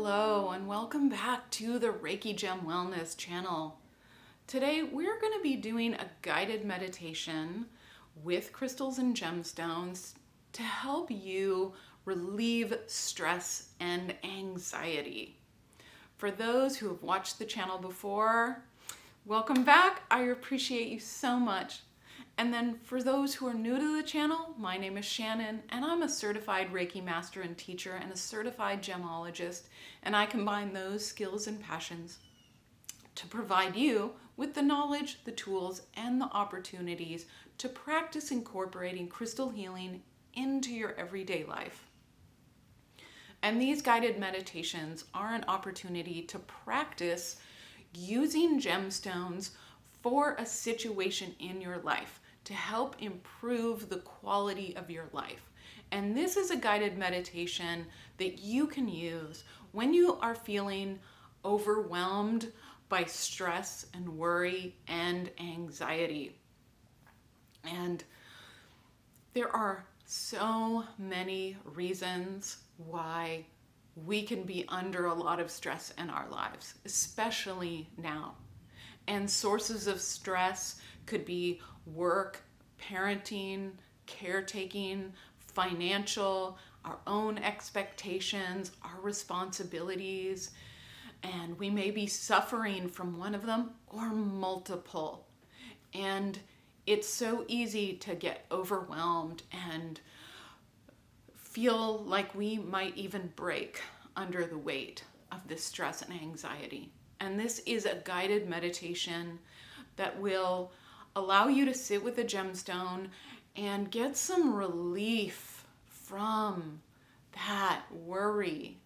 Hello and welcome back to the Reiki Gem Wellness channel. Today we're going to be doing a guided meditation with crystals and gemstones to help you relieve stress and anxiety. For those who have watched the channel before, welcome back. I appreciate you so much. And then for those who are new to the channel, my name is Shannon and I'm a certified Reiki master and teacher and a certified gemologist, and I combine those skills and passions to provide you with the knowledge, the tools, and the opportunities to practice incorporating crystal healing into your everyday life. And these guided meditations are an opportunity to practice using gemstones for a situation in your life to help improve the quality of your life. And this is a guided meditation that you can use when you are feeling overwhelmed by stress and worry and anxiety. And there are so many reasons why we can be under a lot of stress in our lives, especially now. And sources of stress could be work, parenting, caretaking, financial, our own expectations, our responsibilities, and we may be suffering from one of them or multiple. And it's so easy to get overwhelmed and feel like we might even break under the weight of this stress and anxiety. And this is a guided meditation that will allow you to sit with a gemstone and get some relief from that worry,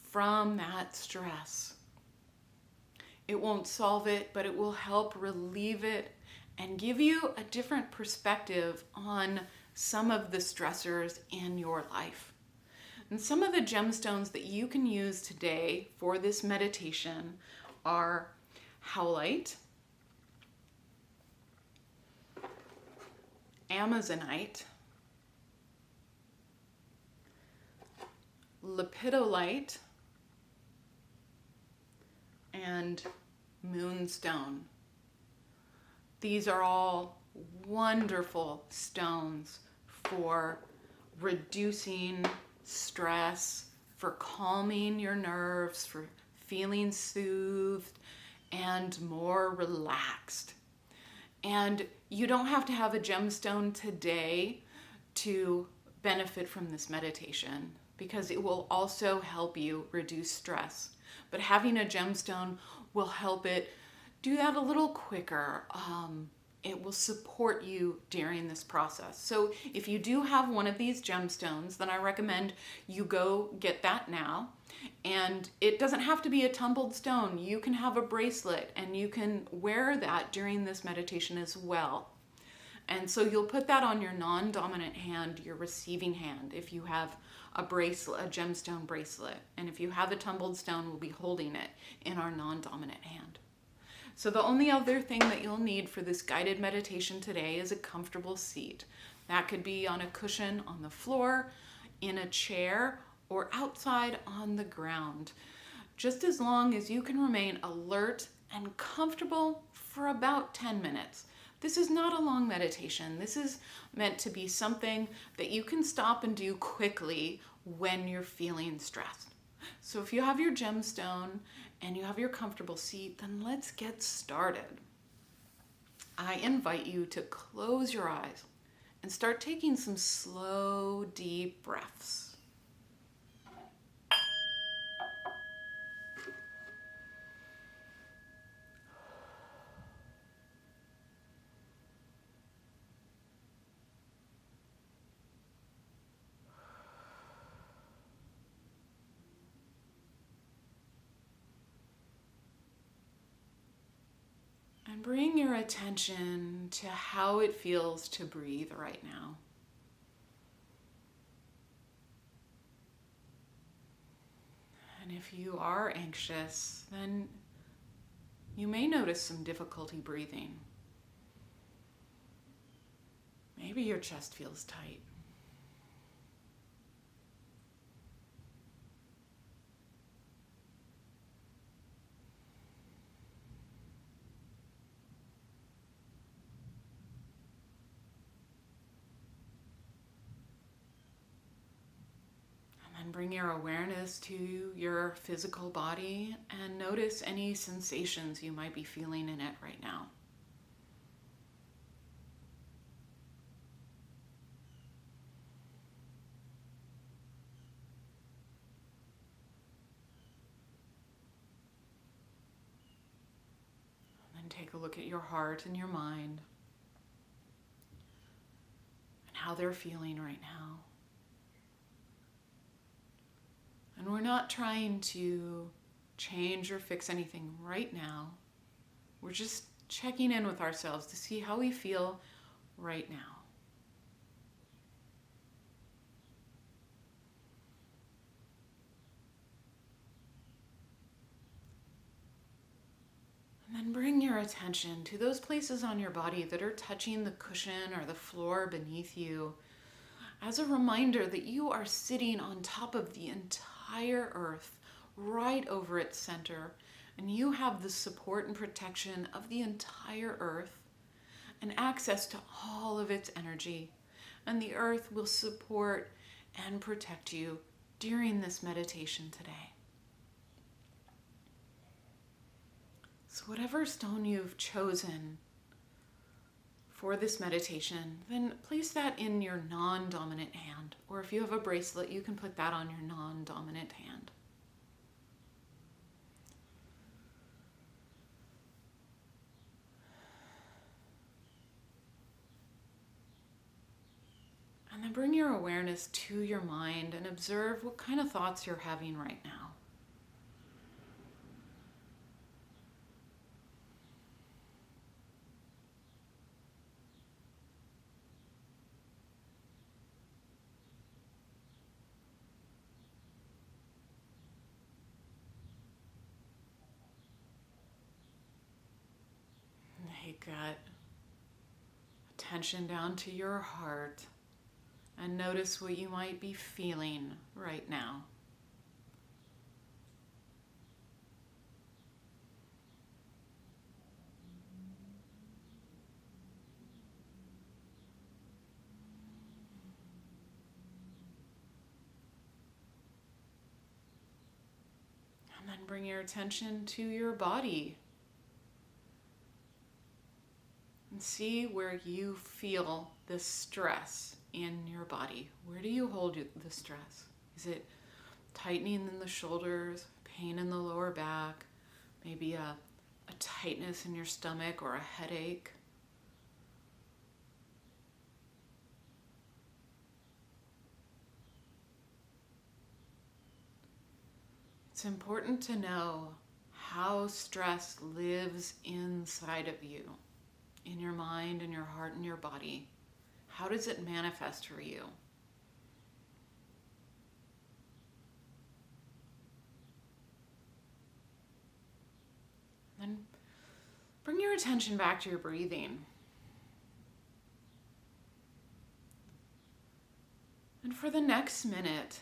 from that stress. It won't solve it, but it will help relieve it and give you a different perspective on some of the stressors in your life. And some of the gemstones that you can use today for this meditation are howlite, amazonite, lepidolite, and moonstone. These are all wonderful stones for reducing stress, for calming your nerves, for feeling soothed and more relaxed. And you don't have to have a gemstone today to benefit from this meditation, because it will also help you reduce stress. But having a gemstone will help it do that a little quicker. It will support you during this process. So if you do have one of these gemstones, then I recommend you go get that now. And it doesn't have to be a tumbled stone. You can have a bracelet and you can wear that during this meditation as well. And so you'll put that on your non-dominant hand, your receiving hand, if you have a bracelet, a gemstone bracelet. And if you have a tumbled stone, we'll be holding it in our non-dominant hand. So the only other thing that you'll need for this guided meditation today is a comfortable seat. That could be on a cushion on the floor, in a chair, or outside on the ground. Just as long as you can remain alert and comfortable for about 10 minutes. This is not a long meditation. This is meant to be something that you can stop and do quickly when you're feeling stressed. So if you have your gemstone and you have your comfortable seat, then let's get started. I invite you to close your eyes and start taking some slow, deep breaths. And bring your attention to how it feels to breathe right now. And if you are anxious, then you may notice some difficulty breathing. Maybe your chest feels tight. bring your awareness to your physical body and notice any sensations you might be feeling in it right now. And then take a look at your heart and your mind and how they're feeling right now. And we're not trying to change or fix anything right now. We're just checking in with ourselves to see how we feel right now. And then bring your attention to those places on your body that are touching the cushion or the floor beneath you, as a reminder that you are sitting on top of the entire earth, right over its center, and you have the support and protection of the entire earth and access to all of its energy. And the earth will support and protect you during this meditation today. So whatever stone you've chosen for this meditation, then place that in your non-dominant hand. Or if you have a bracelet, you can put that on your non-dominant hand. And then bring your awareness to your mind and observe what kind of thoughts you're having right now. Take that attention down to your heart and notice what you might be feeling right now. And then bring your attention to your body. And see where you feel the stress in your body. Where do you hold the stress? Is it tightening in the shoulders, pain in the lower back, maybe a tightness in your stomach or a headache? It's important to know how stress lives inside of you. In your mind, in your heart, and your body. How does it manifest for you? Then bring your attention back to your breathing. And for the next minute,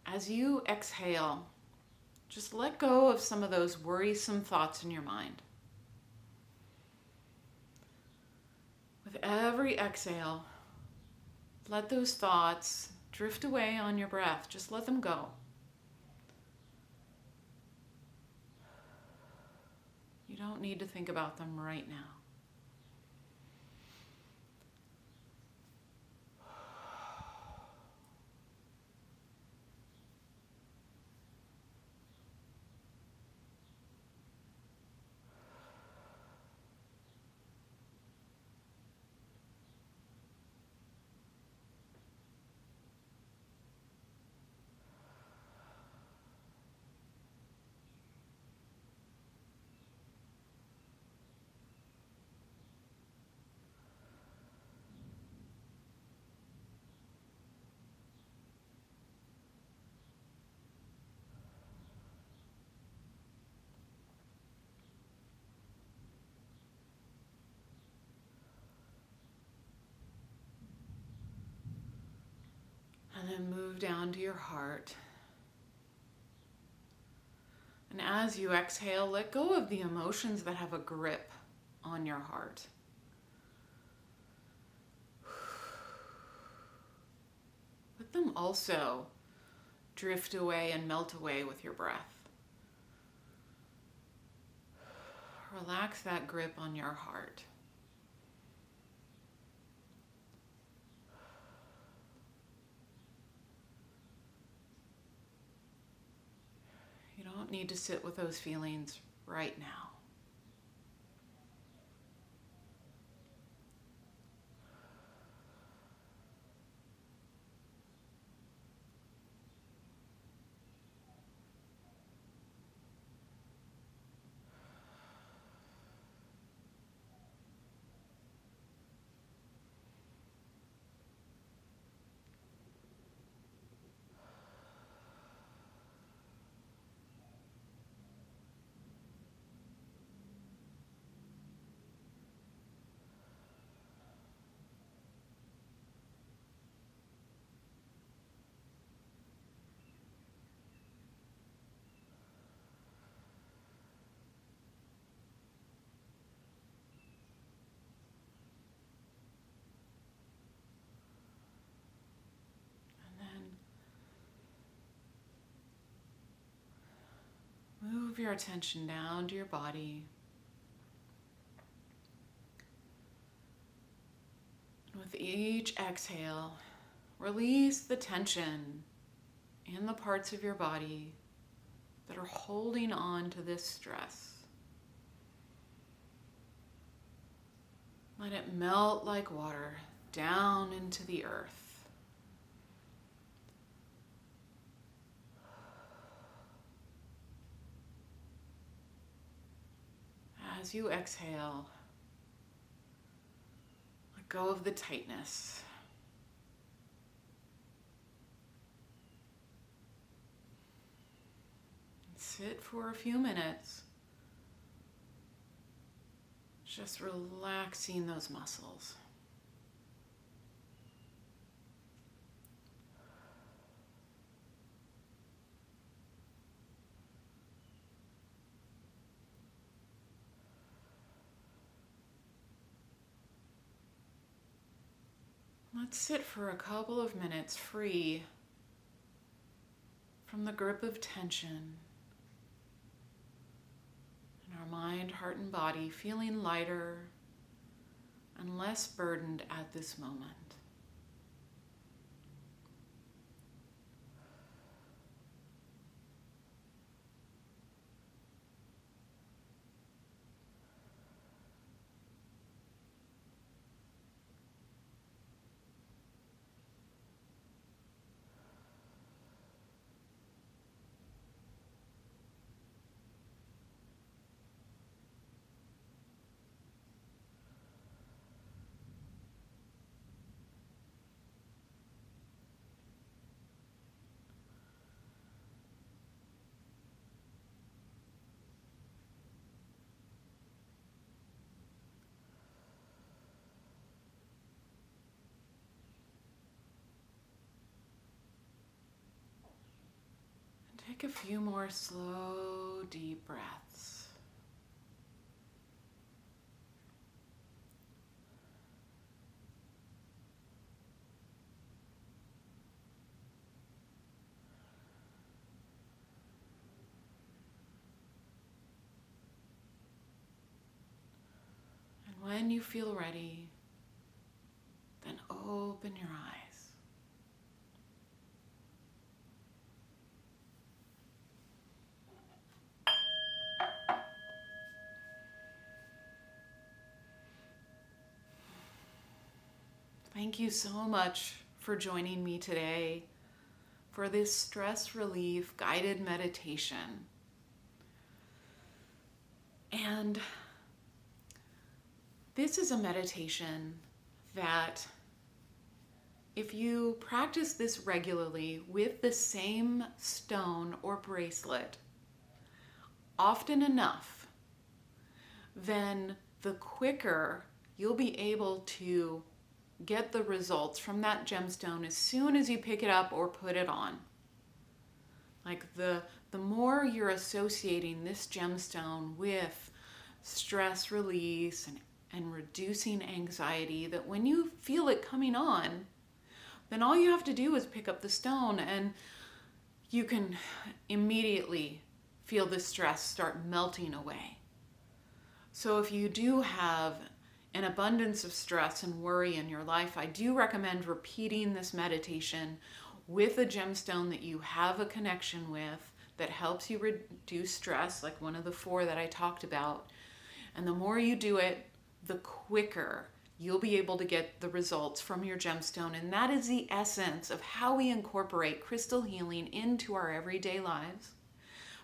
as you exhale, just let go of some of those worrisome thoughts in your mind. With every exhale, let those thoughts drift away on your breath. Just let them go. You don't need to think about them right now. And then move down to your heart. And as you exhale, let go of the emotions that have a grip on your heart. Let them also drift away and melt away with your breath. Relax that grip on your heart. You don't need to sit with those feelings right now. Move your attention down to your body. And with each exhale, release the tension in the parts of your body that are holding on to this stress. Let it melt like water down into the earth. As you exhale, let go of the tightness. Sit for a few minutes, just relaxing those muscles. Let's sit for a couple of minutes free from the grip of tension in our mind, heart, and body, feeling lighter and less burdened at this moment. Take a few more slow, deep breaths. And when you feel ready, then open your eyes. Thank you so much for joining me today for this stress relief guided meditation. And this is a meditation that if you practice this regularly with the same stone or bracelet often enough, then the quicker you'll be able to get the results from that gemstone as soon as you pick it up or put it on. Like the more you're associating this gemstone with stress release and reducing anxiety, that when you feel it coming on, then all you have to do is pick up the stone and you can immediately feel the stress start melting away. So if you do have an abundance of stress and worry in your life, I do recommend repeating this meditation with a gemstone that you have a connection with that helps you reduce stress, like one of the 4 that I talked about. And the more you do it, the quicker you'll be able to get the results from your gemstone. And that is the essence of how we incorporate crystal healing into our everyday lives,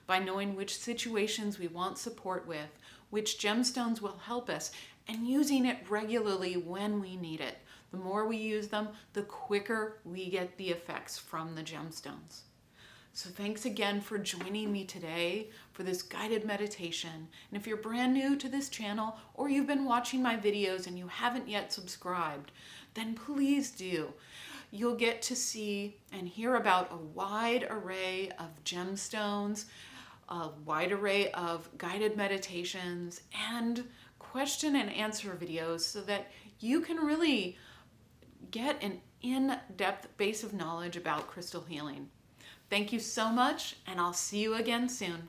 by knowing which situations we want support with, which gemstones will help us, and using it regularly when we need it. The more we use them, the quicker we get the effects from the gemstones. So thanks again for joining me today for this guided meditation. And if you're brand new to this channel, or you've been watching my videos and you haven't yet subscribed, then please do. You'll get to see and hear about a wide array of gemstones, a wide array of guided meditations, and question and answer videos so that you can really get an in-depth base of knowledge about crystal healing. Thank you so much, and I'll see you again soon.